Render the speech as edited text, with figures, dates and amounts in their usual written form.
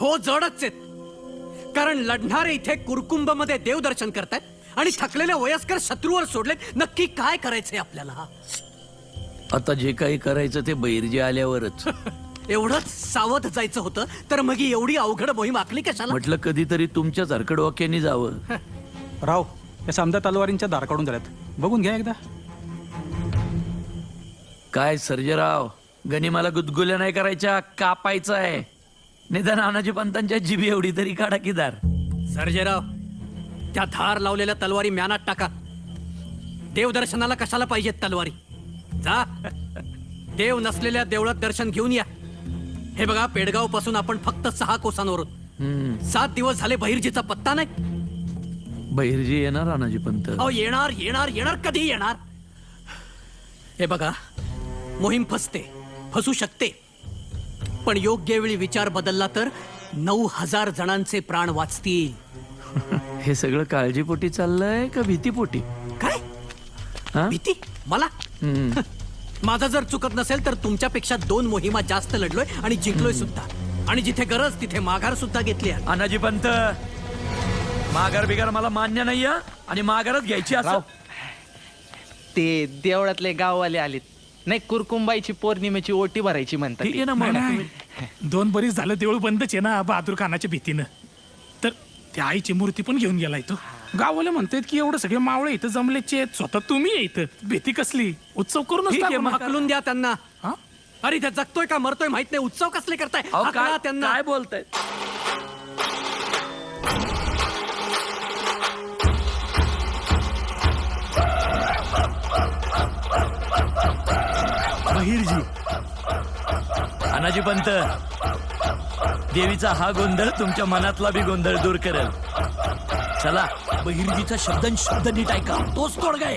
हो जडच आहेत, कारण लढणारे इथे कुरकुंभमध्ये देवदर्शन करतायत आणि थकलेल्या वयस्कर शत्रूवर सोडले. नक्की काय करायचंय आपल्याला? आता जे काही करायचं ते बैरजी आल्यावरच. एवढंच सावध जायचं होतं तर मग ही एवढी अवघड मोहीम आखली कशाला? म्हटलं कधीतरी तुमच्या झरकडवाक्यानी जावं. राव, या समजा तलवारींच्या धार काढून झाल्यात, बघून घ्या एकदा. काय सर्जेराव, गनिमाला गुदगुल्या नाही करायच्या, कापायचं आहे. निदान नानाजी पंतांच्या जिबी एवढी तरी काढा की दार. सर्जेराव, त्या धार लावलेल्या तलवारी म्यानात टाका. देवदर्शनाला कशाला पाहिजेत तलवारी? जा, देव नसलेल्या देवळात दर्शन घेऊन या. हे बघा, पेडगाव पासून आपण फक्त 6 कोसांवरून 7 दिवस झाले बहिर्जीचा पत्ता नाही. बहिर्जी येणार नानाजी पंत? अहो, येणार येणार येणार, कधी येणार? हे बघा, मोहीम फसू शकते, पण योग्य वेळी विचार बदलला तर 9,000 जणांचे प्राण वाचतील. हे सगळं काळजीपोटी चाललंय का भीतीपोटी? काय हा? भीती? मला? माझा जर चुकत नसेल तर तुमच्यापेक्षा 2 मोहिमा जास्त लढलोय आणि जिंकलोय सुद्धा. आणि जिथे गरज तिथे माघार सुद्धा घेतली आहे. नानाजी पंत, माघार बिगार मला मान्य नाहीये आणि माघारच घ्यायची असं. ते देवळातले गाववाले आलेत. नाही, कुरकुंबाईची पौर्णिमेची ओटी भरायची म्हणतात. ठीक आहे ना मग. नाही, 2 बरीच झालं देऊळ बंदच आहे ना बहादूर खानाच्या भीतीनं. तर त्या आईची मूर्ती पण घेऊन गेलाय तो. गाववाले म्हणतात की एवढं सगळे मावळे इथं जमलेचे आहेत, स्वतः तुम्ही आहे इथं, भीती कसली? उत्सव करूनच ठीक आहे, टाकू मग नका. हकलून द्या त्यांना. हा? अरे, त्या जगतोय का मरतोय माहित नाही, उत्सव कसले करताय? अहो, हकला काय त्यांना. काय बोलताय? बहिर्जी, नानाजी पंत, देवीचा हा गोंधळ तुमच्या मनातला बी गोंधळ दूर करेल. चला, बहिर्जीचा शब्द नीट ऐका, तोच तोडगा आहे.